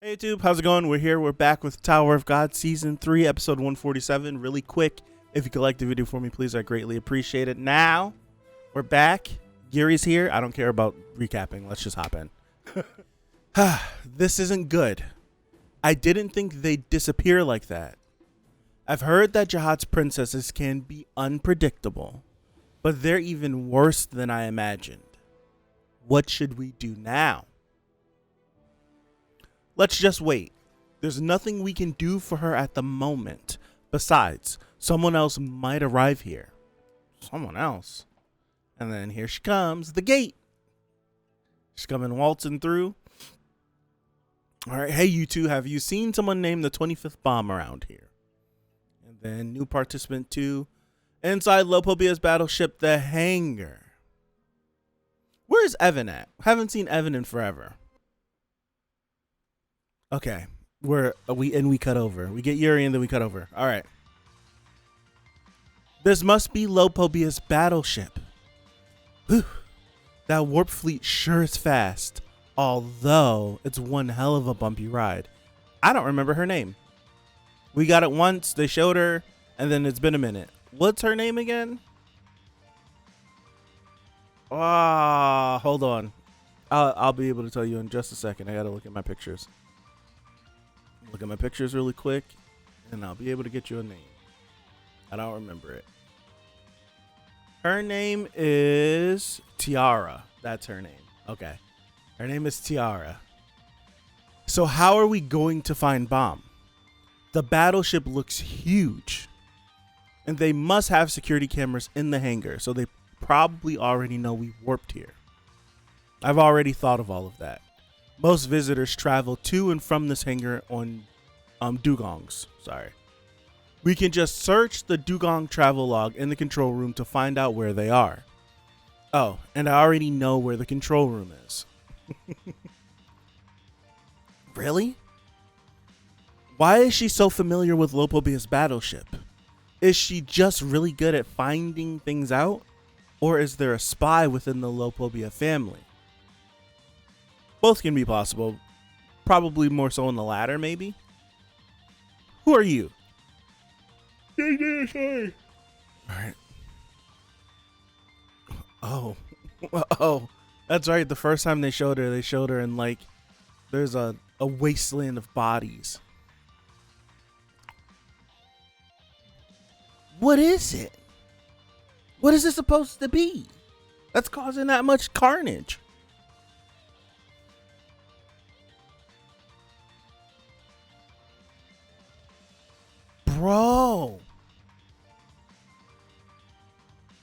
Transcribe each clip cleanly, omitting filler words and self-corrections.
Hey YouTube, how's it going? We're here. We're back with Tower of God Season 3, Episode 147. Really quick, if you could like the video for me, please, I greatly appreciate it. Now, we're back. Yuri's here. I don't care about recapping. Let's just hop in. This isn't good. I didn't think they'd disappear like that. I've heard that Jihad's princesses can be unpredictable, but they're even worse than I imagined. What should we do now? Let's just wait. There's nothing we can do for her at the moment. Besides, someone else might arrive here. Someone else. And then here she comes, the gate. She's coming waltzing through. All right, hey you two, have you seen someone named the 25th bomb around here? And then new participant 2. Inside Lopobia's battleship, the hangar. Where's Evan at? Haven't seen Evan in forever. Okay, we cut over. We get Yuri and then we cut over. All right. This must be Lopobia's battleship. Whew. That warp fleet sure is fast, although it's one hell of a bumpy ride. I don't remember her name. We got it once, they showed her, and then it's been a minute. What's her name again? Ah, hold on. I'll be able to tell you in just a second. I gotta look at my pictures. Look at my pictures really quick, and I'll be able to get you a name. I don't remember it. Her name is Tiara. That's her name. Okay. Her name is Tiara. So how are we going to find Bomb? The battleship looks huge, and they must have security cameras in the hangar, so they probably already know we warped here. I've already thought of all of that. Most visitors travel to and from this hangar on dugongs. Sorry. We can just search the dugong travel log in the control room to find out where they are. Oh, and I already know where the control room is. Really? Why is she so familiar with Lopobia's battleship? Is she just really good at finding things out? Or is there a spy within the Lopobia family? Both can be possible. Probably more so in the latter, maybe. Who are you? Sorry. Alright. Oh. That's right. The first time they showed her in like there's a wasteland of bodies. What is it? What is it supposed to be? That's causing that much carnage. Bro,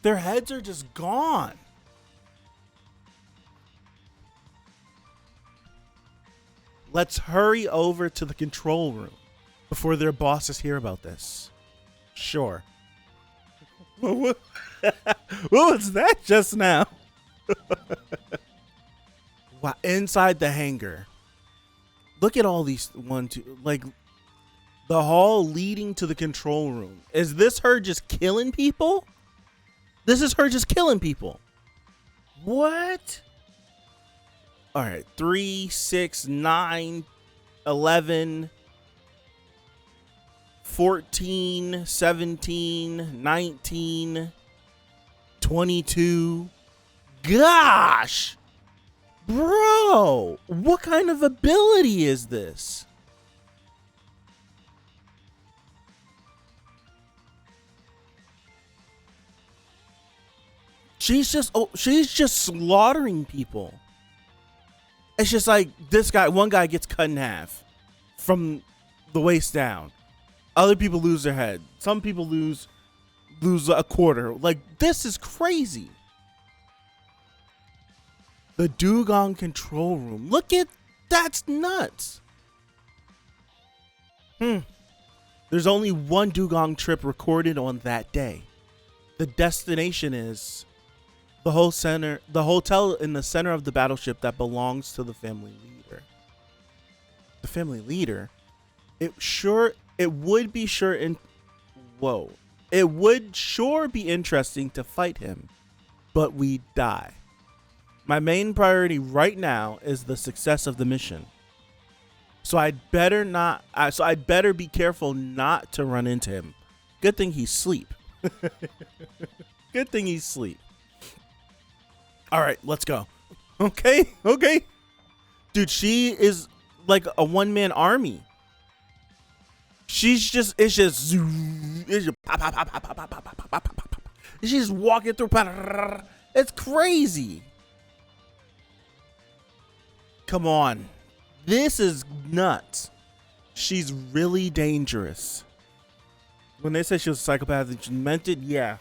their heads are just gone. Let's hurry over to the control room before their bosses hear about this. Sure. What was that just now? Wow, inside the hangar. Look at all these like the hall leading to the control room. Is this her just killing people? This is her just killing people. What? All right. 3, 6, 9, 11, 14, 17, 19, 22. Gosh. Bro, what kind of ability is this? She's just slaughtering people. It's just like this guy, one guy gets cut in half from the waist down. Other people lose their head. Some people lose a quarter. Like, this is crazy. The dugong control room. Look at, that's nuts. There's only one dugong trip recorded on that day. The destination is the hotel in the center of the battleship that belongs to the family leader. The family leader? It would sure be interesting to fight him, but we die. My main priority right now is the success of the mission. So I'd better not. So I'd better be careful not to run into him. Good thing he's asleep. Good thing he's asleep. All right, let's go. Okay. Dude, she is like a one-man army. It's just pop, pop, pop, pop, pop, pop, pop, pop, pop, pop. She's walking through. It's crazy. Come on. This is nuts. She's really dangerous. When they said she was a psychopath and she meant it, yeah.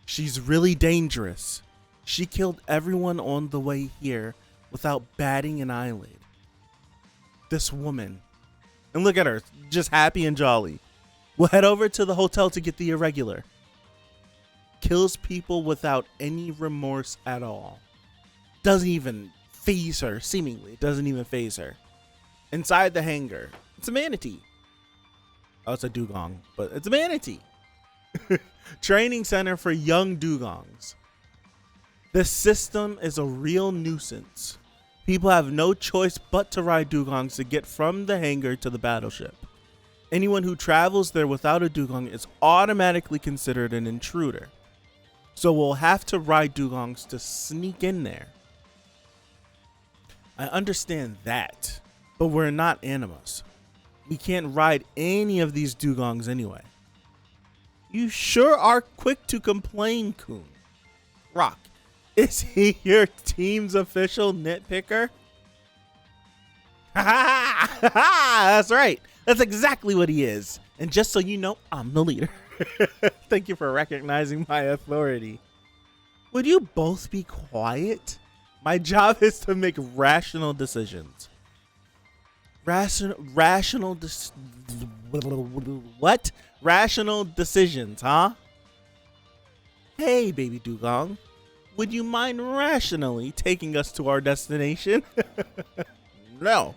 She's really dangerous. She killed everyone on the way here without batting an eyelid. This woman. And look at her, just happy and jolly. We'll head over to the hotel to get the irregular. Kills people without any remorse at all. Doesn't even faze her, seemingly. It doesn't even faze her. Inside the hangar, it's a manatee. Oh, it's a dugong, but it's a manatee. Training center for young dugongs. This system is a real nuisance. People have no choice but to ride dugongs to get from the hangar to the battleship. Anyone who travels there without a dugong is automatically considered an intruder. So we'll have to ride dugongs to sneak in there. I understand that, but we're not animals. We can't ride any of these dugongs anyway. You sure are quick to complain, Khun. Rock, is he your team's official nitpicker? That's right. That's exactly what he is. And just so you know, I'm the leader. Thank you for recognizing my authority. Would you both be quiet? My job is to make rational decisions. Rational decisions, huh? Hey, baby dugong. Would you mind rationally taking us to our destination? No.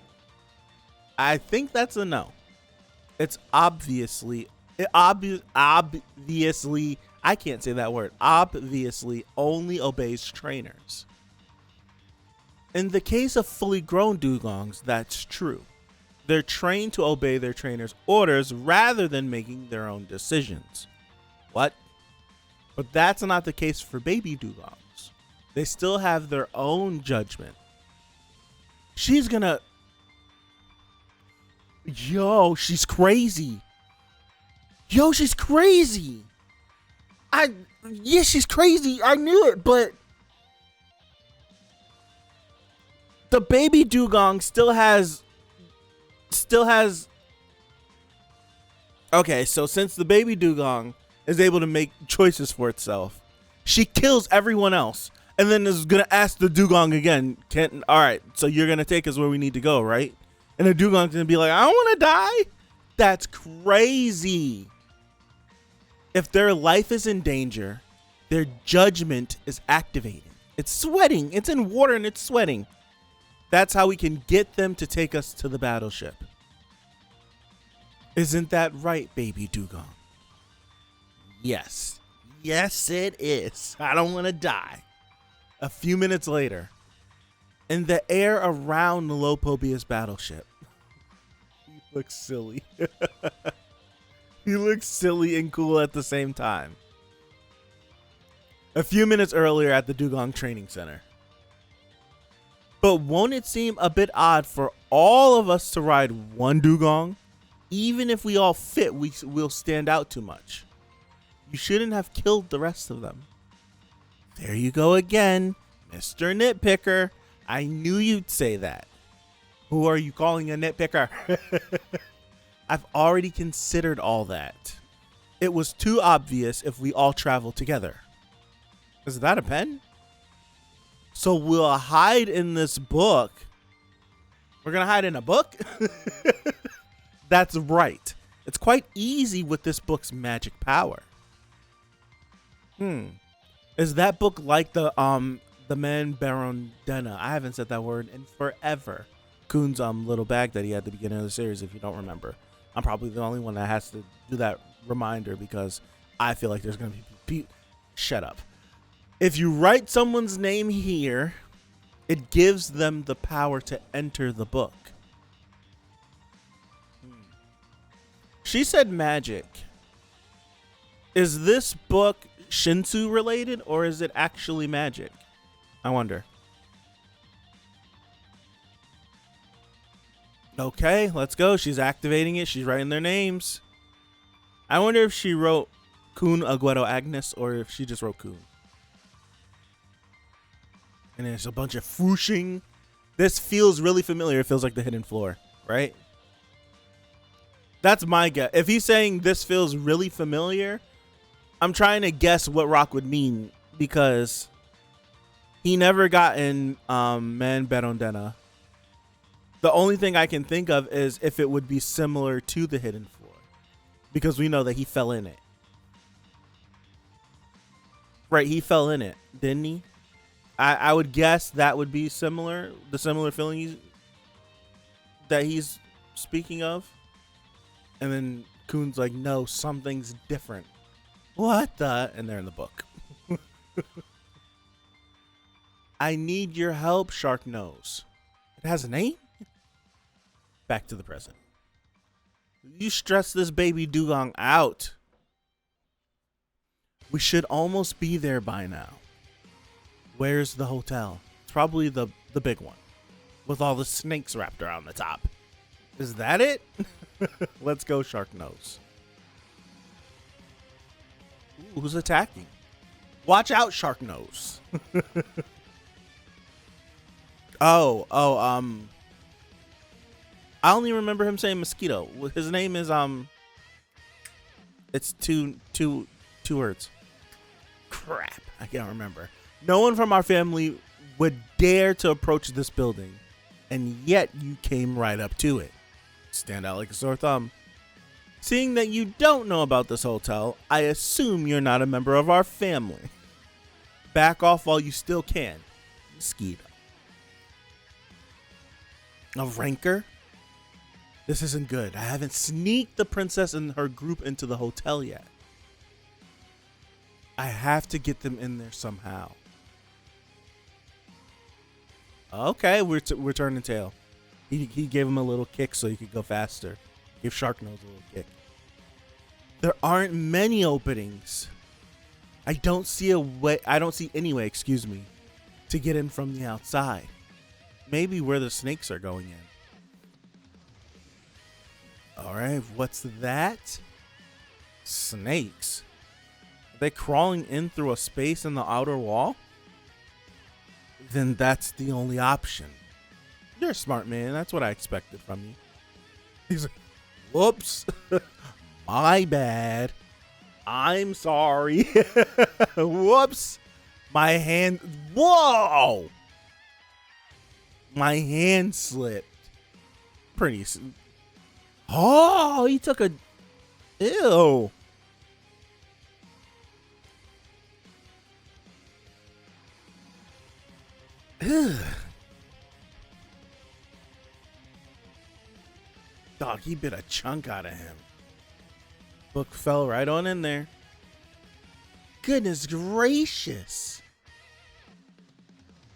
I think that's a no. It's obviously, I can't say that word. Obviously only obeys trainers. In the case of fully grown dugongs, that's true. They're trained to obey their trainer's orders rather than making their own decisions. What? But that's not the case for baby dugongs. They still have their own judgment. She's gonna... Yo, she's crazy. Yo, she's crazy. Yeah, she's crazy. I knew it, but... The baby dugong still has... Okay, so since the baby dugong is able to make choices for itself, she kills everyone else and then is gonna ask the dugong again, all right, so you're gonna take us where we need to go, right? And the dugong's gonna be like, I don't wanna die. That's crazy. If their life is in danger, their judgment is activated. It's sweating, it's in water and it's sweating. That's how we can get them to take us to the battleship. Isn't that right, baby dugong? Yes. Yes, it is. I don't want to die. A few minutes later, in the air around the Lopobia's battleship. He looks silly. He looks silly and cool at the same time. A few minutes earlier at the Dugong Training Center. But won't it seem a bit odd for all of us to ride one dugong? Even if we all fit, we'll stand out too much. You shouldn't have killed the rest of them. There you go again, Mr. Nitpicker. I knew you'd say that. Who are you calling a nitpicker? I've already considered all that. It was too obvious if we all travel together. Is that a pen? So we'll hide in this book. We're going to hide in a book? That's right. It's quite easy with this book's magic power. Is that book like the Man Barondena? I haven't said that word in forever. Khun's little bag that he had at the beginning of the series, if you don't remember. I'm probably the only one that has to do that reminder because I feel like there's going to be... Shut up. If you write someone's name here, It gives them the power to enter the book. She said magic. Is this book Shinsu related or is it actually magic? I wonder. Okay, let's go. She's activating it. She's writing their names. I wonder if she wrote Khun Aguero Agnes or if she just wrote Khun. And there's a bunch of fooshing. This feels really familiar. It feels like the hidden floor, right? That's my guess. If he's saying this feels really familiar, I'm trying to guess what rock would mean because he never got in Man Berondena. The only thing I can think of is if it would be similar to the hidden floor because we know that he fell in it. Right, he fell in it, didn't he? I would guess that would be similar, the similar feeling that he's speaking of. And then Khun's like, no, something's different. What the? And they're in the book. I need your help, Shark Nose. It has a name? Back to the present. You stress this baby dugong out. We should almost be there by now. Where's the hotel? It's probably the big one with all the snakes wrapped around the top. Is that it? Let's go, Shark Nose. Ooh, who's attacking? Watch out, Shark Nose. I only remember him saying mosquito. His name is it's two words. Crap, I can't remember. No one from our family would dare to approach this building, and yet you came right up to it. Stand out like a sore thumb. Seeing that you don't know about this hotel, I assume you're not a member of our family. Back off while you still can. Mosquito. A rancor? This isn't good. I haven't sneaked the princess and her group into the hotel yet. I have to get them in there somehow. Okay, we're turning tail. He gave him a little kick so he could go faster. Give Shark Nose a little kick. There aren't many openings. I don't see any way, excuse me, to get in from the outside. Maybe where the snakes are going in. All right, what's that? Snakes. Are they crawling in through a space in the outer wall? Then that's the only option. You're a smart man. That's what I expected from you. He's like, whoops. My bad. I'm sorry. Whoops. My hand. Whoa. My hand slipped. Pretty. Oh, he took a. Ew. Ugh. Dog, he bit a chunk out of him. Book fell right on in there. Goodness gracious.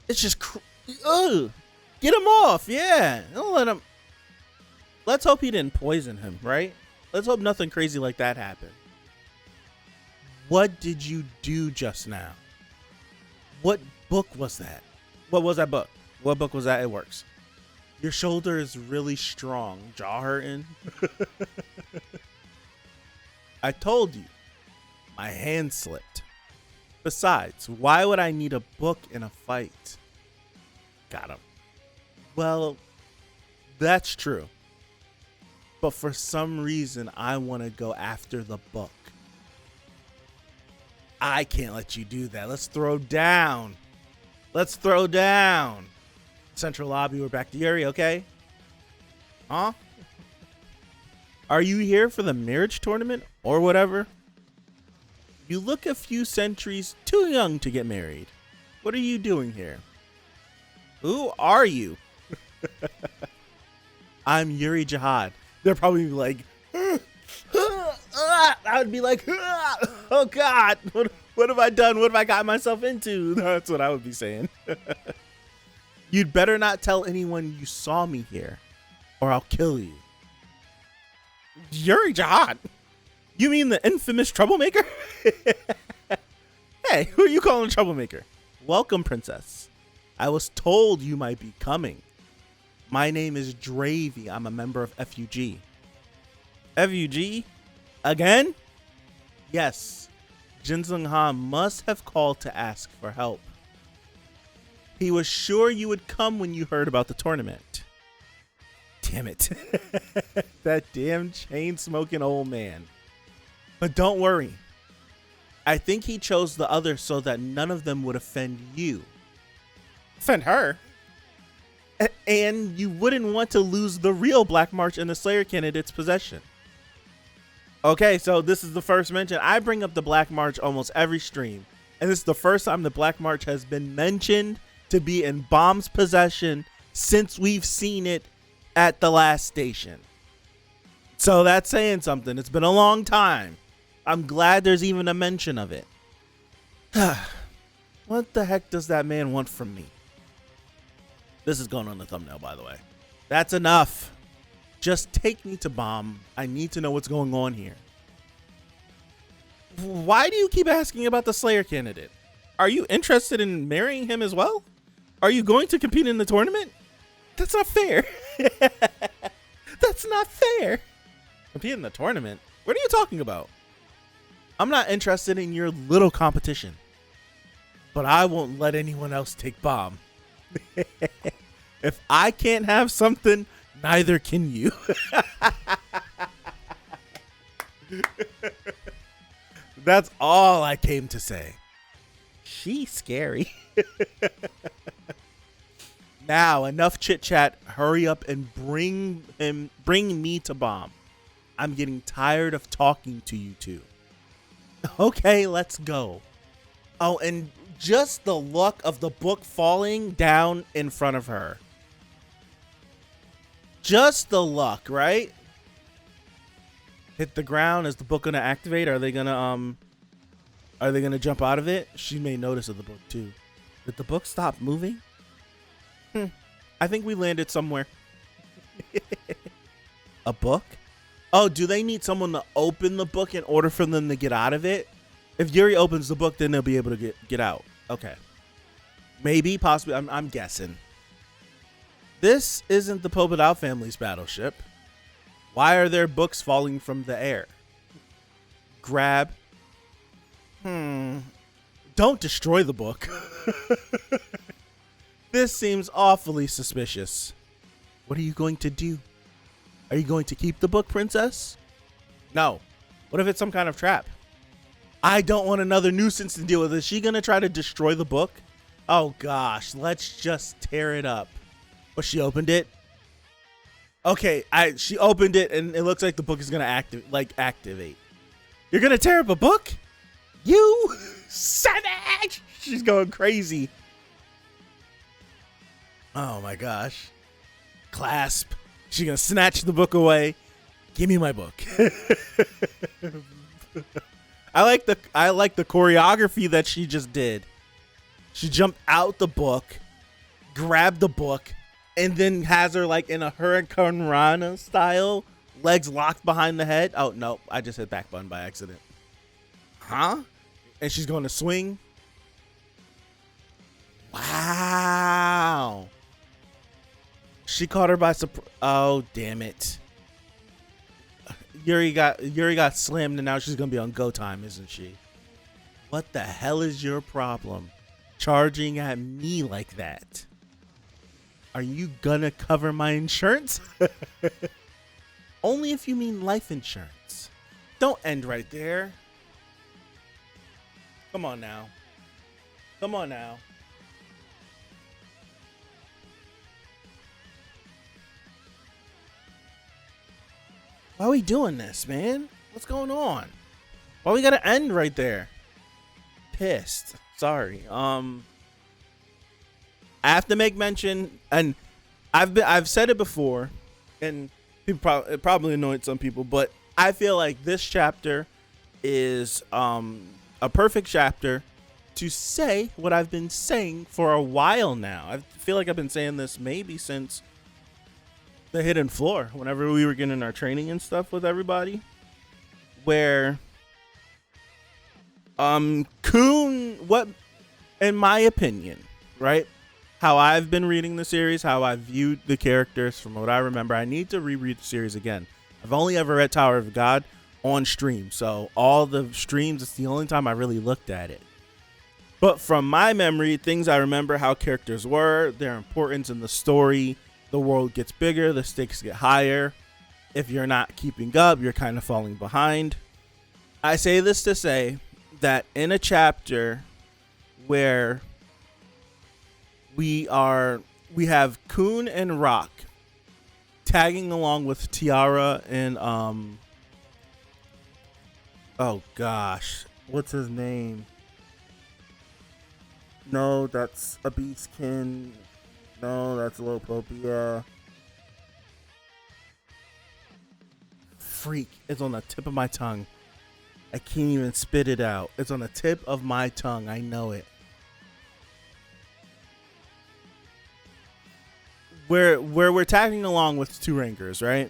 It's just... Ugh. Get him off. Yeah. Don't let him... Let's hope he didn't poison him, right? Let's hope nothing crazy like that happened. What did you do just now? What book was that? What was that book? What book was that? It works. Your shoulder is really strong. Jaw hurting. I told you. My hand slipped. Besides, why would I need a book in a fight? Got him. Well, that's true. But for some reason, I want to go after the book. I can't let you do that. Let's throw down. Let's throw down. Central lobby, we're back to Yuri, okay? Huh? Are you here for the marriage tournament or whatever? You look a few centuries too young to get married. What are you doing here? Who are you? I'm Yuri Jihad. They're probably like, I would be like, oh God, what have I done? What have I got myself into? That's what I would be saying. You'd better not tell anyone you saw me here, or I'll kill you. Yuri Jihad? You mean the infamous troublemaker? Hey, who are you calling a troublemaker? Welcome, princess. I was told you might be coming. My name is Dravy. I'm a member of FUG. FUG? Again? Yes. Jinsung Han must have called to ask for help. He was sure you would come when you heard about the tournament. Damn it. That damn chain-smoking old man. But don't worry. I think he chose the others so that none of them would offend you. Offend her? And you wouldn't want to lose the real Black March in the Slayer candidate's possession. Okay, so this is the first mention. I bring up the Black March almost every stream. And this is the first time the Black March has been mentioned to be in Bomb's possession since we've seen it at the last station. So that's saying something. It's been a long time. I'm glad there's even a mention of it. What the heck does that man want from me? This is going on the thumbnail, by the way. That's enough. Just take me to Bomb. I need to know what's going on here. Why do you keep asking about the Slayer candidate? Are you interested in marrying him as well? Are you going to compete in the tournament? That's not fair. That's not fair. Compete in the tournament? What are you talking about? I'm not interested in your little competition. But I won't let anyone else take Bomb. If I can't have something, neither can you. That's all I came to say. She's scary. Now, enough chit chat. Hurry up and bring me to Bomb. I'm getting tired of talking to you two. Okay, let's go. Oh, and just the luck of the book falling down in front of her. Just the luck, right? Hit the ground. Is the book gonna activate? Are they gonna jump out of it? She made notice of the book too. Did the book stop moving? I think we landed somewhere. A book? Oh, do they need someone to open the book in order for them to get out of it? If Yuri opens the book, then they'll be able to get out. Okay. Maybe, possibly. I'm guessing. This isn't the Pobedao family's battleship. Why are there books falling from the air? Grab. Don't destroy the book. This seems awfully suspicious. What are you going to do? Are you going to keep the book, princess? No. What if it's some kind of trap? I don't want another nuisance to deal with. Is she going to try to destroy the book? Oh, gosh. Let's just tear it up. But she opened it. Okay, she opened it, and it looks like the book is going to activate. You're going to tear up a book? You savage! She's going crazy. Oh, my gosh. Clasp. She's going to snatch the book away. Give me my book. I like the choreography that she just did. She jumped out the book, grabbed the book, and then has her like in a Hurricane Rana style, legs locked behind the head. Oh, no, I just hit back button by accident. Huh? And she's going to swing. Wow. She caught her by surprise. Oh, damn it. Yuri got slammed, and now she's going to be on go time, isn't she? What the hell is your problem? Charging at me like that. Are you gonna cover my insurance? Only if you mean life insurance. Don't end right there. Come on now. Come on now. Why are we doing this, man? What's going on? Why we gotta end right there? Pissed. Sorry. I have to make mention, and I've said it before, and it probably annoyed some people, but I feel like this chapter is a perfect chapter to say what I've been saying for a while now. I feel like I've been saying this maybe since the hidden floor, whenever we were getting our training and stuff with everybody, where Khun, what, in my opinion, right, how I've been reading the series, how I viewed the characters from what I remember, I need to reread the series again. I've only ever read Tower of God on stream, so all the streams, it's the only time I really looked at it. But from my memory, things I remember, how characters were, their importance in the story, the world gets bigger, the stakes get higher. If you're not keeping up, you're kind of falling behind. I say this to say that in a chapter where we have Khun and Rock tagging along with Tiara and oh gosh, what's his name? No, that's a Beastkin. No, that's Lopopia. Freak, it's on the tip of my tongue. I can't even spit it out. It's on the tip of my tongue. I know it. Where we're tagging along with two rankers, right?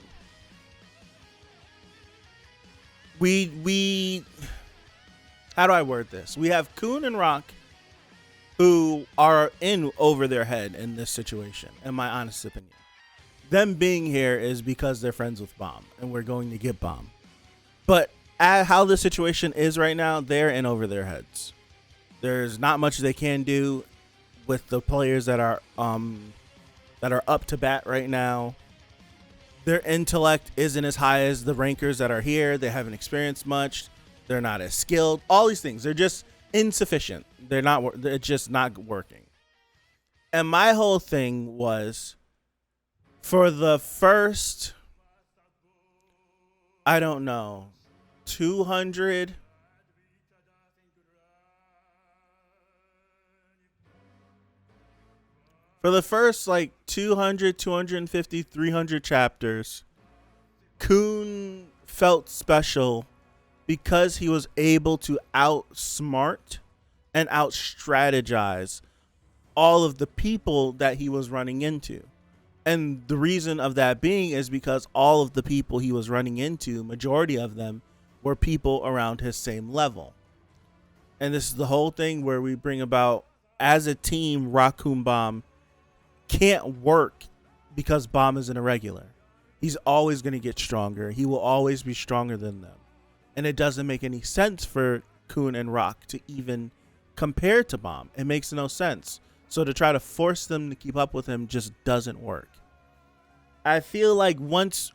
We how do I word this? We have Khun and Rock who are in over their head in this situation, in my honest opinion. Them being here is because they're friends with Bomb, and we're going to get Bomb. But how the situation is right now, they're in over their heads. There's not much they can do with the players that are up to bat right now. Their intellect isn't as high as the rankers that are here. They haven't experienced much. They're not as skilled. All these things, they're just insufficient. They're just not working. And my whole thing was, for the first, I don't know, 200, for the first like 200, 250, 300 chapters, Khun felt special because he was able to outsmart and out-strategize all of the people that he was running into. And the reason of that being is because all of the people he was running into, majority of them, were people around his same level. And this is the whole thing where we bring about, as a team, Raccoon Bomb can't work because Bomb is an irregular. He's always going to get stronger. He will always be stronger than them. And it doesn't make any sense for Khun and Rock to even compare to Bomb. It makes no sense. So to try to force them to keep up with him just doesn't work. I feel like once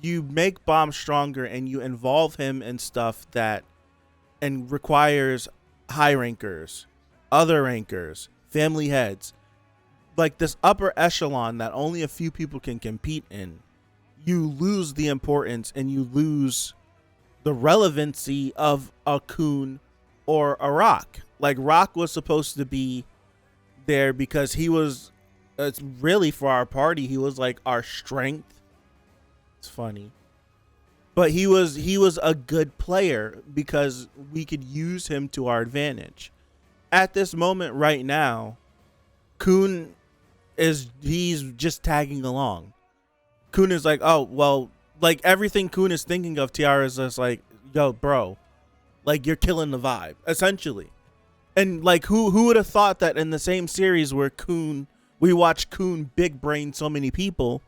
you make Bomb stronger and you involve him in stuff that and requires high rankers, other rankers, family heads, like this upper echelon that only a few people can compete in, you lose the importance and you lose the relevancy of a Khun or a Rock. Like, Rock was supposed to be there because he was, it's really for our party, he was like our strength. It's funny. But he was a good player because we could use him to our advantage. At this moment right now, Khun he's just tagging along. Khun is like, oh, well, like everything Khun is thinking of Tiara is just like, yo, bro, like you're killing the vibe, essentially. And like, who would have thought that in the same series where we watch Khun big brain so many people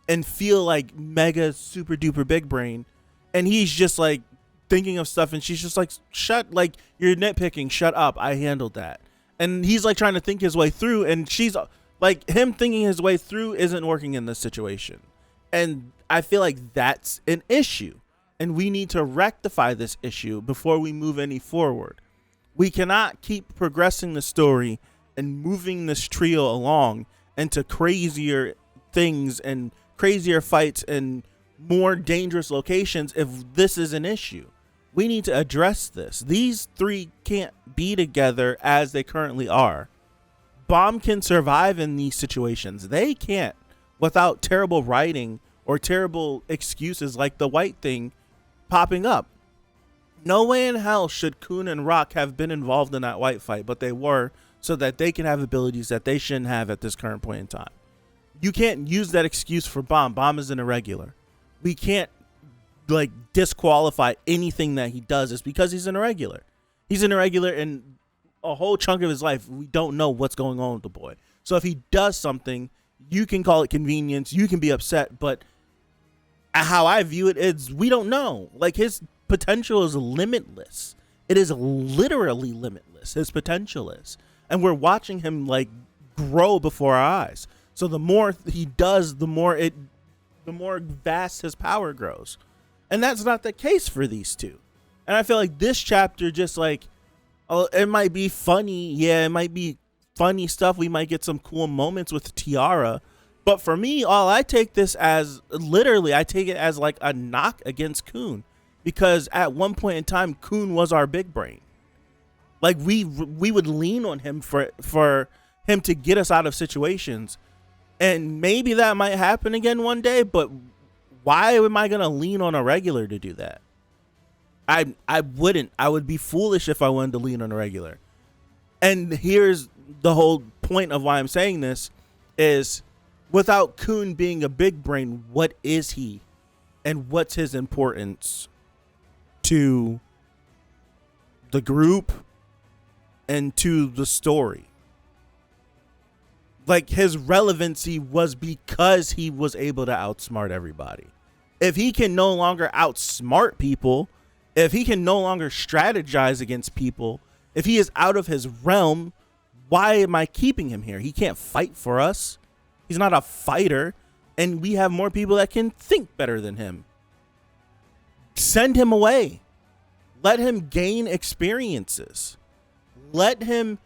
and feel like mega super duper big brain, and he's just like thinking of stuff and she's just like, like you're nitpicking, shut up, I handled that. And he's like trying to think his way through, and she's like, him thinking his way through isn't working in this situation. And I feel like that's an issue, and we need to rectify this issue before we move any forward. We cannot keep progressing the story and moving this trio along into crazier things and crazier fights and more dangerous locations if this is an issue. We need to address this. These three can't be together as they currently are. Bomb can survive in these situations. They can't without terrible writing or terrible excuses like the white thing popping up. No way in hell should Khun and Rock have been involved in that white fight, but they were, so that they can have abilities that they shouldn't have at this current point in time. You can't use that excuse for Bomb. Bomb is an irregular. We can't like disqualify anything that he does. It's because he's an irregular. He's an irregular, and a whole chunk of his life, we don't know what's going on with the boy. So if he does something, you can call it convenience. You can be upset, but how I view it is we don't know. Like, his potential is limitless. It is literally limitless. His potential is. And we're watching him like grow before our eyes. So the more he does, the more vast his power grows. And that's not the case for these two. And I feel like this chapter just like, oh, it might be funny. Yeah, it might be funny stuff. We might get some cool moments with Tiara. But for me, all I take this as, literally, I take it as like a knock against Khun. Because at one point in time, Khun was our big brain. Like, we would lean on him for him to get us out of situations. And maybe that might happen again one day, but why am I going to lean on a regular to do that? I wouldn't. I would be foolish if I wanted to lean on a regular. And here's the whole point of why I'm saying this is, without Khun being a big brain, what is he? And what's his importance to the group and to the story? Like, his relevancy was because he was able to outsmart everybody. If he can no longer outsmart people, if he can no longer strategize against people, if he is out of his realm, why am I keeping him here? He can't fight for us. He's not a fighter, and we have more people that can think better than him. Send him away. Let him gain experiences. Let him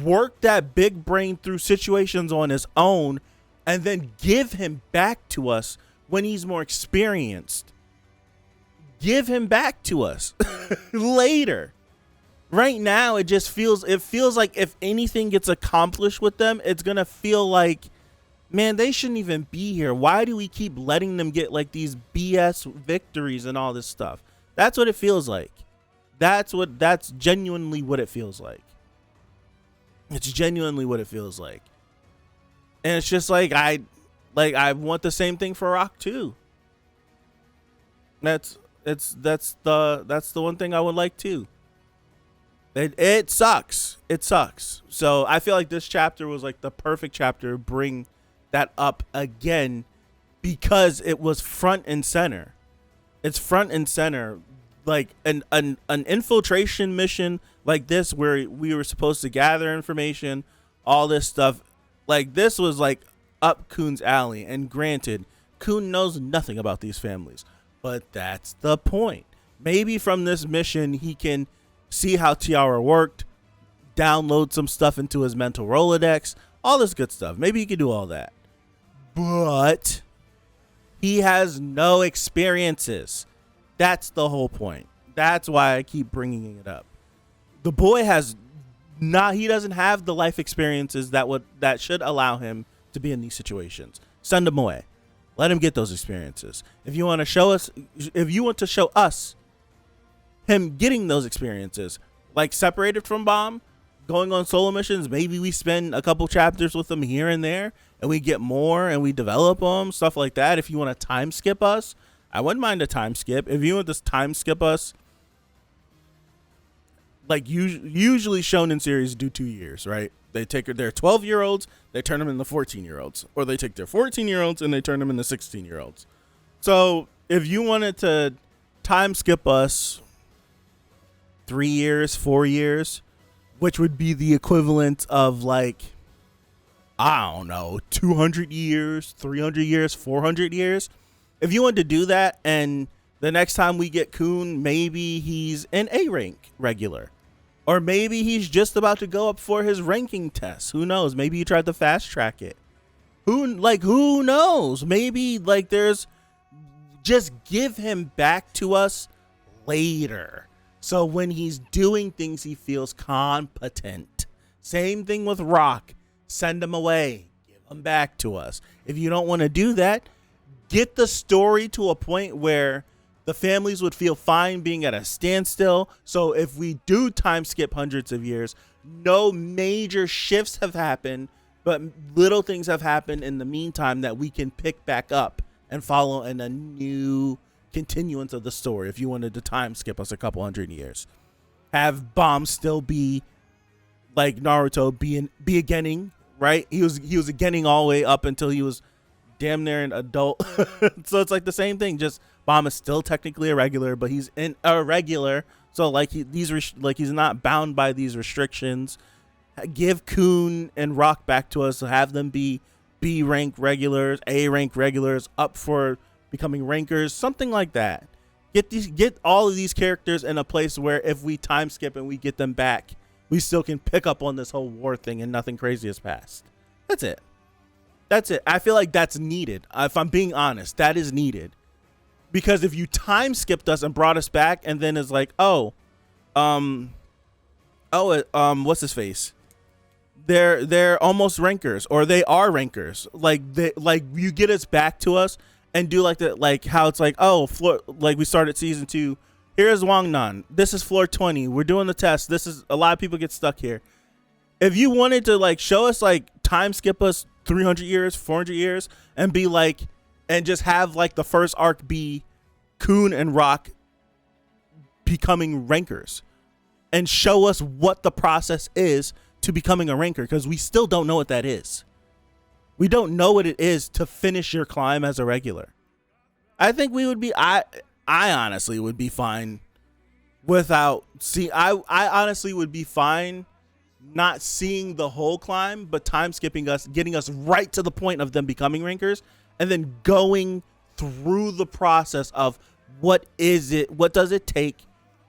work that big brain through situations on his own, and then give him back to us when he's more experienced. Give him back to us later. Right now, it feels like if anything gets accomplished with them, it's going to feel like, man, they shouldn't even be here. Why do we keep letting them get like these BS victories and all this stuff? That's what it feels like. That's genuinely what it feels like. It's genuinely what it feels like. And it's just like, I want the same thing for Rock too. That's the one thing I would like too. It sucks. It sucks. So I feel like this chapter was like the perfect chapter to bring that up again, because it was front and center. It's front and center. Like an infiltration mission like this, where we were supposed to gather information, all this stuff. Like, this was like up Khun's alley. And granted, Khun knows nothing about these families, but that's the point. Maybe from this mission, he can see how Tiara worked, download some stuff into his mental Rolodex, all this good stuff. Maybe he could do all that. But he has no experiences. That's the whole point. That's why I keep bringing it up. The boy he doesn't have the life experiences that should allow him to be in these situations. Send him away. Let him get those experiences. If you want to show us him getting those experiences, like separated from Bomb, going on solo missions, maybe we spend a couple chapters with him here and there, and we get more and we develop them, stuff like that. If you want to time skip us, I wouldn't mind a time skip. If you want to time skip us, like usually shonen series do 2 years, right? They take their 12-year-olds, they turn them into 14-year-olds, or they take their 14-year-olds and they turn them into 16-year-olds. So if you wanted to time skip us 3 years, 4 years, which would be the equivalent of like, I don't know, 200 years, 300 years, 400 years. If you want to do that, and the next time we get Khun, maybe he's an A rank regular, or maybe he's just about to go up for his ranking test. Who knows? Maybe he tried to fast track it. Who knows? Maybe like just give him back to us later. So when he's doing things, he feels competent. Same thing with Rock. Send him away. Give him back to us. If you don't want to do that, get the story to a point where The families would feel fine being at a standstill. So if we do time skip hundreds of years, no major shifts have happened, but little things have happened in the meantime that we can pick back up and follow in a new continuance of the story. If you wanted to time skip us a couple hundred years, have Bomb still be like Naruto, be a Genin, right? He was a Genin all the way up until he was damn near an adult. So it's like the same thing. Just Bomb is still technically a regular, but he's in irregular. So like he's not bound by these restrictions. Give Khun and Rock back to us. Have them be B rank regulars, A rank regulars, up for becoming rankers, something like that. Get all of these characters in a place where if we time skip and we get them back, we still can pick up on this whole war thing and nothing crazy has passed. That's it. I feel like that's needed. If I'm being honest, that is needed. Because if you time skipped us and brought us back and then it's like, what's his face? They're almost rankers, or they are rankers. Like you get us back to us and do like how it's like, floor, like we started season 2. Here's Wangnan. This is floor 20. We're doing the test. This is a lot of people get stuck here. If you wanted to like show us, like time skip us 300 years, 400 years, and be like, and just have like the first arc be Khun and Rock becoming rankers, and show us what the process is to becoming a ranker, because we still don't know what that is. We don't know what it is to finish your climb as a regular. I think we would be, I honestly would be fine without I honestly would be fine not seeing the whole climb, but time skipping us, getting us right to the point of them becoming rankers, and then going through the process of what does it take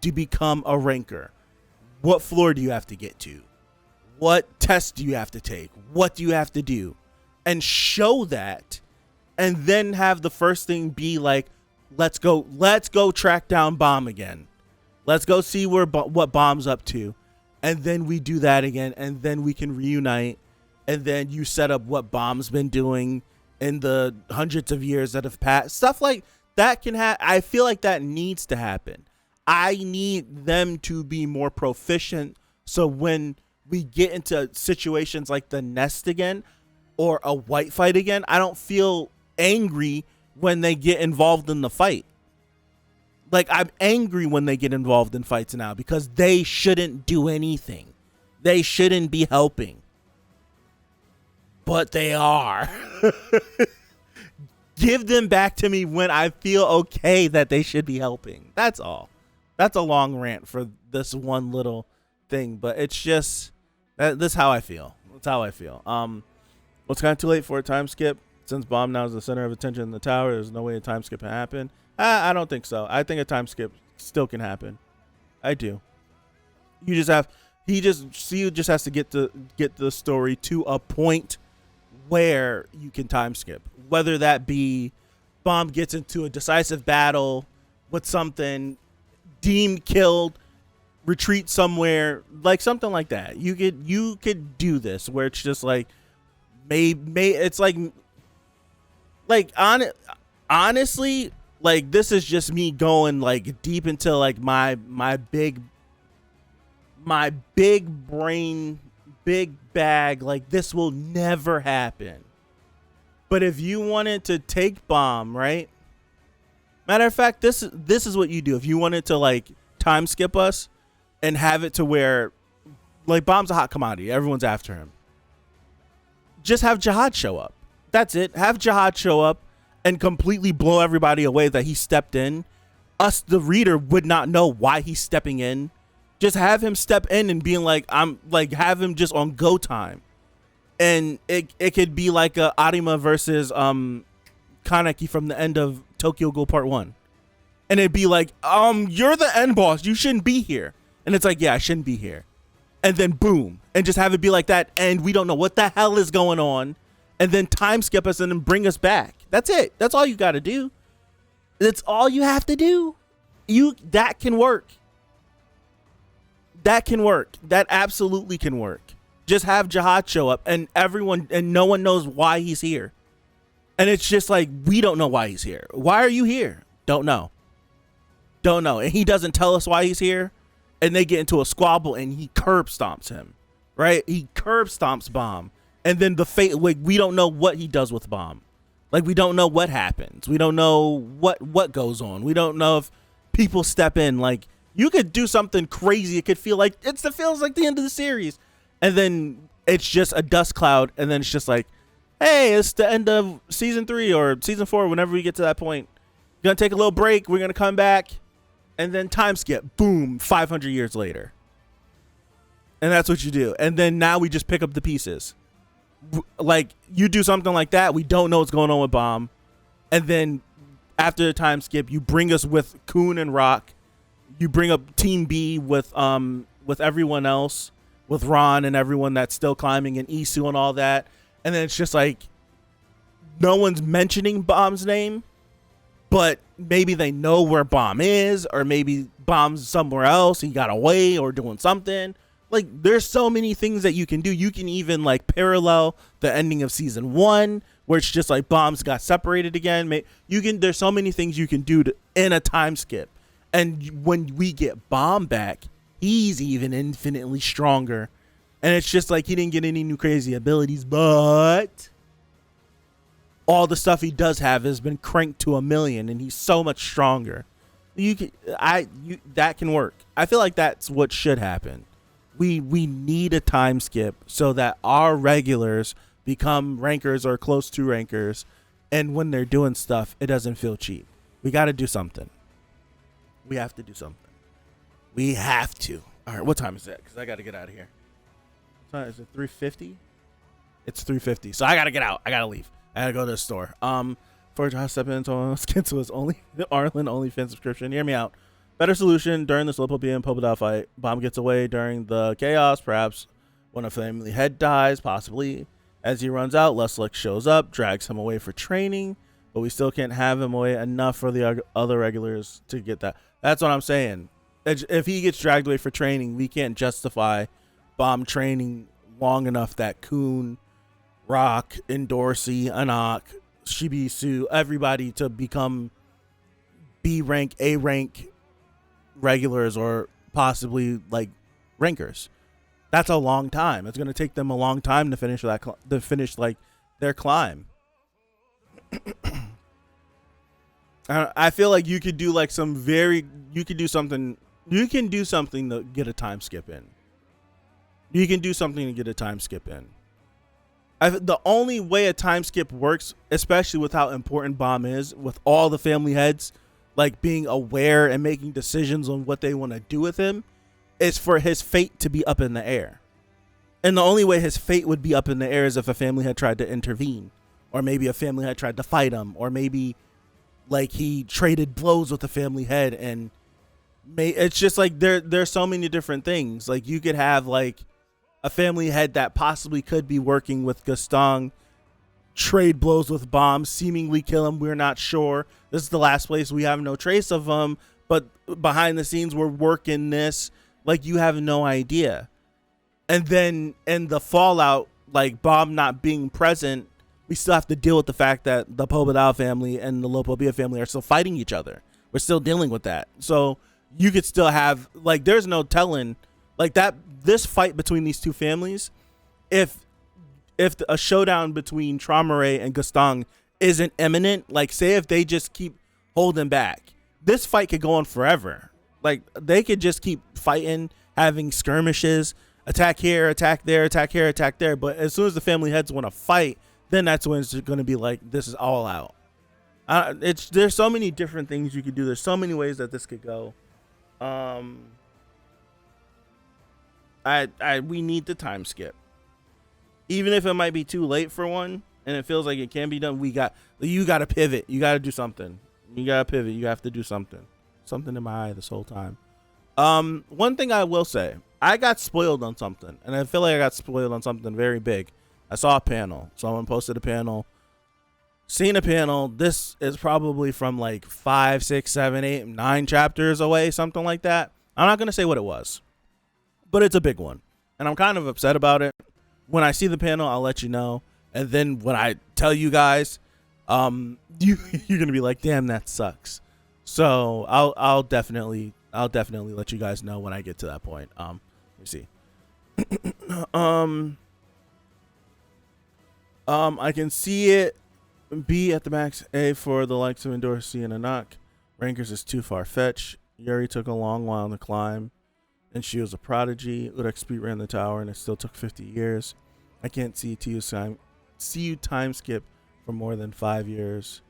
to become a ranker? What floor do you have to get to? What test do you have to take? What do you have to do? And show that, and then have the first thing be like, let's go track down Bomb again. Let's go see what Bomb's up to. And then we do that again, and then we can reunite, and then you set up what Bomb's been doing in the hundreds of years that have passed. Stuff like that can happen. I feel like that needs to happen. I need them to be more proficient, so when we get into situations like the nest again or a white fight again, I don't feel angry when they get involved in the fight. Like, I'm angry when they get involved in fights now, because they shouldn't do anything. They shouldn't be helping. But they are. Give them back to me when I feel okay that they should be helping. That's all. That's a long rant for this one little thing, but it's just, this is how I feel. That's how I feel. It's kind of too late for a time skip. Since Bomb now is the center of attention in the tower, there's no way a time skip can happen. I don't think so. I think a time skip still can happen. I do. He just has to get the story to a point where you can time skip. Whether that be Bomb gets into a decisive battle with something, deemed killed, retreat somewhere, like something like that. You could do this where it's just like, it's like honestly, like, this is just me going like deep into like my big brain, big bag. Like, this will never happen. But if you wanted to take Bomb, right? Matter of fact, this is what you do. If you wanted to like time skip us and have it to where like Bomb's a hot commodity, everyone's after him, just have Jihad show up. That's it. Have Jihad show up and completely blow everybody away that he stepped in. Us, the reader, would not know why he's stepping in. Just have him step in and being like, have him just on go time. And it could be like a Arima versus Kaneki from the end of Tokyo Ghoul Part 1. And it'd be like, you're the end boss. You shouldn't be here. And it's like, yeah, I shouldn't be here. And then boom. And just have it be like that. And we don't know what the hell is going on. And then time skip us and then bring us back. That's it. That's all you got to do. That's all you have to do. That can work. That can work. That absolutely can work. Just have Jihad show up and no one knows why he's here. And it's just like, we don't know why he's here. Why are you here? Don't know. Don't know. And he doesn't tell us why he's here. And they get into a squabble and he curb stomps him. Right? He curb stomps Bomb. And then the fate, like, we don't know what he does with Bomb. Like, we don't know what happens. We don't know what goes on. We don't know if people step in. Like, you could do something crazy. It could feel like it feels like the end of the series. And then it's just a dust cloud. And then it's just like, hey, it's the end of season 3 or season 4. Whenever we get to that point, we're going to take a little break. We're going to come back. And then time skip. Boom. 500 years later. And that's what you do. And then now we just pick up the pieces. Like, you do something like that, we don't know what's going on with Bomb. And then after the time skip, you bring us with Khun and Rock. You bring up Team B with everyone else, with Ron and everyone that's still climbing, and Isu and all that. And then it's just like, no one's mentioning Bomb's name, but maybe they know where Bomb is, or maybe Bomb's somewhere else, he got away or doing something. Like, there's so many things that you can do. You can even, like, parallel the ending of season 1, where it's just like Bombs got separated again. There's so many things you can do in a time skip. And when we get Bomb back, he's even infinitely stronger. And it's just like, he didn't get any new crazy abilities, but all the stuff he does have has been cranked to 1,000,000, and he's so much stronger. That can work. I feel like that's what should happen. We need a time skip so that our regulars become rankers or close to rankers, and when they're doing stuff, it doesn't feel cheap. We got to do something. We have to do something. We have to. All right, what time is it? Because I got to get out of here. Is it 3:50? It's 3:50, so I got to get out. I got to leave. I got to go to the store. For Josh step into his Arlen OnlyFans subscription. Hear me out. Better solution during this Lipo and Pobedal fight. Bomb gets away during the chaos, perhaps when a family head dies, possibly. As he runs out, Leslick shows up, drags him away for training, but we still can't have him away enough for the other regulars to get that. That's what I'm saying. If he gets dragged away for training, we can't justify Bomb training long enough that Khun, Rock, Endorsi, Anak, Shibisu, everybody to become B rank, A rank regulars, or possibly like rankers. That's a long time. It's going to take them a long time to finish like their climb. I feel like you could do like you can do something to get a time skip in. The only way a time skip works, especially with how important Bomb is, with all the family heads like being aware and making decisions on what they want to do with him, is for his fate to be up in the air. And the only way his fate would be up in the air is if a family had tried to intervene, or maybe a family had tried to fight him, or maybe like he traded blows with the family head. And it's just like there's so many different things. Like, you could have like a family head that possibly could be working with Gaston, trade blows with Bomb, seemingly kill him. We're not sure. This is the last place we have no trace of him, but behind the scenes we're working this. Like, you have no idea. And then in the fallout, like Bomb not being present, we still have to deal with the fact that the Pobedal family and the Lopobia family are still fighting each other. We're still dealing with that. So you could still have, like, there's no telling, like, that this fight between these two families, if a showdown between Traumaray and Gaston isn't imminent, like, say if they just keep holding back, this fight could go on forever. Like, they could just keep fighting, having skirmishes, attack here, attack there, attack here, attack there. But as soon as the family heads want to fight, then that's when it's going to be like, this is all out. There's so many different things you could do. There's so many ways that this could go. We need the time skip. Even if it might be too late for one, and it feels like it can be done, you got to pivot. You got to do something. You got to pivot. You have to do something. Something in my eye this whole time. One thing I will say, I got spoiled on something, and I feel like I got spoiled on something very big. I saw a panel. Someone posted a panel. Seen a panel. This is probably from like 5, 6, 7, 8, 9 chapters away, something like that. I'm not going to say what it was, but it's a big one, and I'm kind of upset about it. When I see the panel, I'll let you know, and then when I tell you guys, you're going to be like, damn, that sucks. So I'll definitely let you guys know when I get to that point. Let me see. I can see it B at the max, A for the likes of Endor, C and Anak. Rankers is too far fetched. Yuri took a long while to climb, and she was a prodigy. Urek speed ran the tower, and it still took 50 years. I can't see you time skip for more than 5 years.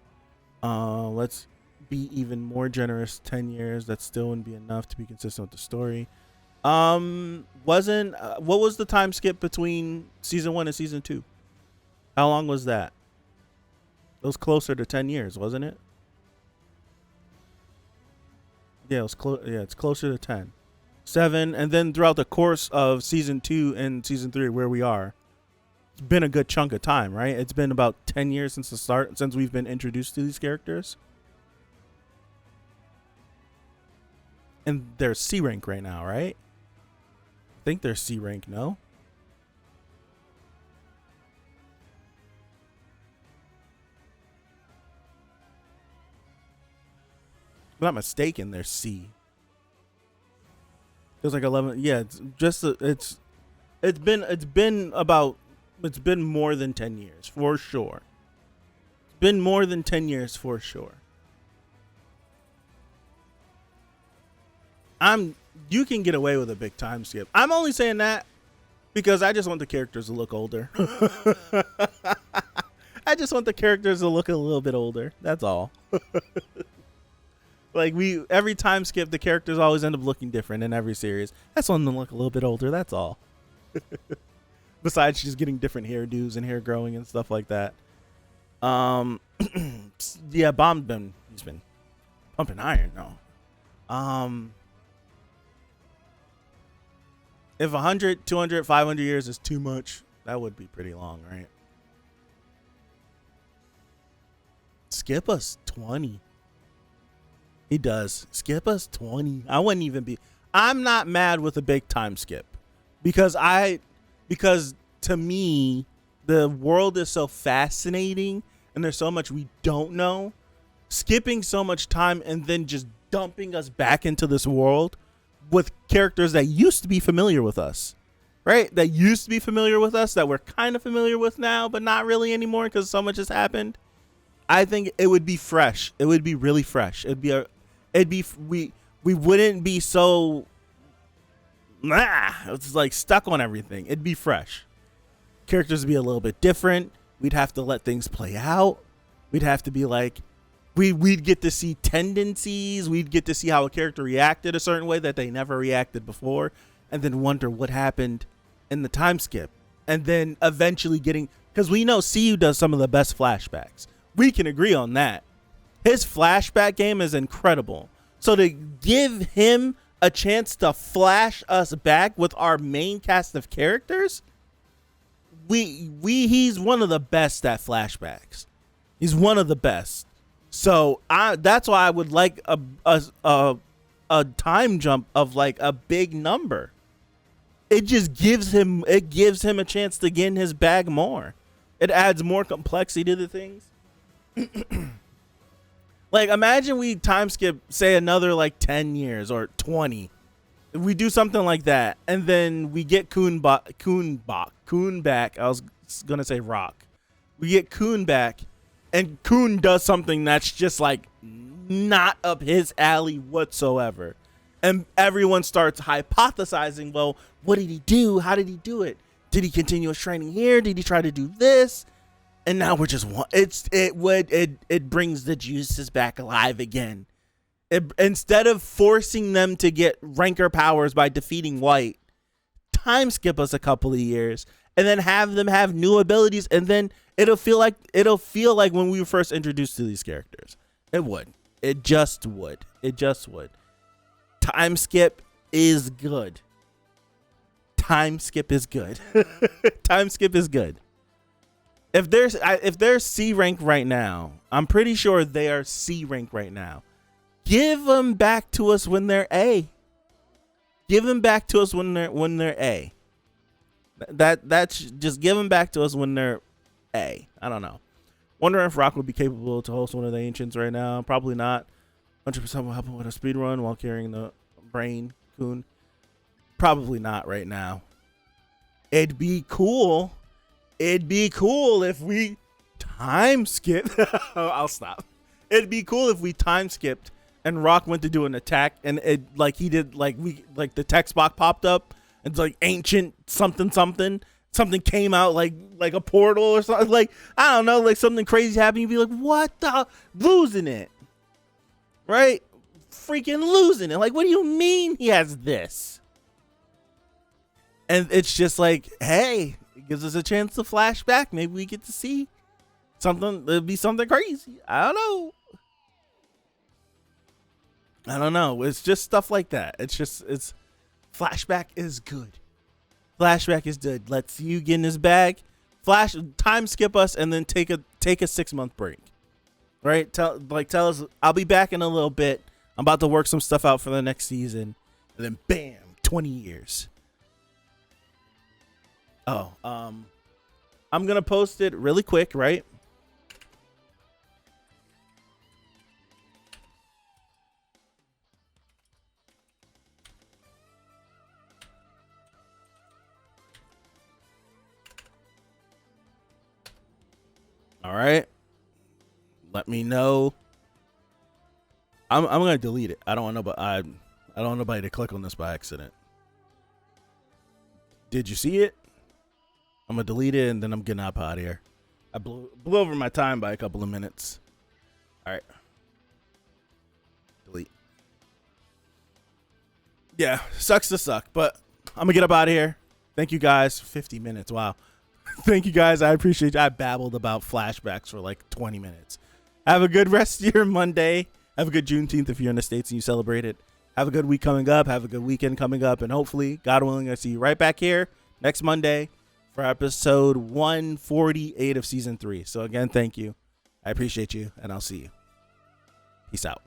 Let's be even more generous. 10 years. That still wouldn't be enough to be consistent with the story. What was the time skip between season 1 and season 2? How long was that? It was closer to 10 years, wasn't it? Yeah, it's closer to 10. 7, and then throughout the course of season 2 and season 3, where we are, it's been a good chunk of time, right? It's been about 10 years since we've been introduced to these characters. And they're C rank right now, right? I think they're C rank, no? If I'm not mistaken, they're C. It was like 11. Yeah, it's been more than 10 years for sure. It's been more than 10 years for sure. You can get away with a big time skip. I'm only saying that because I just want the characters to look older. I just want the characters to look a little bit older. That's all. Like every time skip, the characters always end up looking different in every series. I just want them to look a little bit older. That's all. Besides just getting different hairdos and hair growing and stuff like that. Yeah, he's been pumping iron though. If 100, 200, 500 years is too much, that would be pretty long, right? Skip us 20. He does. Skip us 20. I'm not mad with a big time skip because to me, the world is so fascinating and there's so much we don't know. Skipping so much time and then just dumping us back into this world with characters that used to be familiar with us, right? That used to be familiar with us, that we're kind of familiar with now, but not really anymore because so much has happened. I think it would be fresh. It would be really fresh. We wouldn't be so it's like stuck on everything. It'd be fresh. Characters would be a little bit different. We'd have to let things play out. We'd have to be like, we'd get to see tendencies. We'd get to see how a character reacted a certain way that they never reacted before, and then wonder what happened in the time skip. And then eventually because we know CU does some of the best flashbacks. We can agree on that. His flashback game is incredible. So to give him a chance to flash us back with our main cast of characters, he's one of the best at flashbacks. He's one of the best. So that's why I would like a time jump of like a big number. It just gives him a chance to get in his bag more. It adds more complexity to the things. Like imagine we time skip say another like 10 years or 20. If we do something like that and then we get Khun back. I was gonna say Rock. We get Khun back. And Khun does something that's just like not up his alley whatsoever. And everyone starts hypothesizing, well, what did he do? How did he do it? Did he continue his training here? Did he try to do this? And now we're just it brings the juices back alive again. Instead of forcing them to get ranker powers by defeating White, time skip us a couple of years and then have them have new abilities, and then it'll feel like when we were first introduced to these characters. It just would. Time skip is good. Time skip is good. If they're C rank right now, I'm pretty sure they are C rank right now. Give them back to us when they're A. Give them back to us when they're A. That's just give them back to us when they're A. I don't know. Wondering if Rock would be capable to host one of the ancients right now. Probably not. 100% will help him with a speed run while carrying the brain, Khun. Probably not right now. It'd be cool. It'd be cool if we time skip. I'll stop. It'd be cool if we time skipped and Rock went to do an attack and it like he did like the text box popped up and it's like ancient something came out like a portal or something, like I don't know, like something crazy happened. You'd be like, what the, losing it, right? Freaking losing it. Like, what do you mean he has this? And it's just like, hey, it gives us a chance to flash back. Maybe we get to see something. It'll be something crazy. I don't know. It's just stuff like that. It's flashback is good. Flashback is good. Lets you get in his bag. Time skip us and then take a 6-month break. Right? Tell us I'll be back in a little bit. I'm about to work some stuff out for the next season. And then bam, 20 years. Oh, I'm gonna post it really quick, right? All right. Let me know. I'm gonna delete it. I don't want nobody to click on this by accident. Did you see it? I'm gonna delete it and then I'm getting up out of here. I blew over my time by a couple of minutes. All right. Delete. Yeah, sucks to suck, but I'm gonna get up out of here. Thank you guys. 50 minutes. Wow. Thank you guys. I appreciate you. I babbled about flashbacks for like 20 minutes. Have a good rest of your Monday. Have a good Juneteenth if you're in the States and you celebrate it. Have a good week coming up. Have a good weekend coming up. And hopefully, God willing, I see you right back here next Monday for episode 148 of season 3. So again, thank you. I appreciate you and I'll see you. Peace out.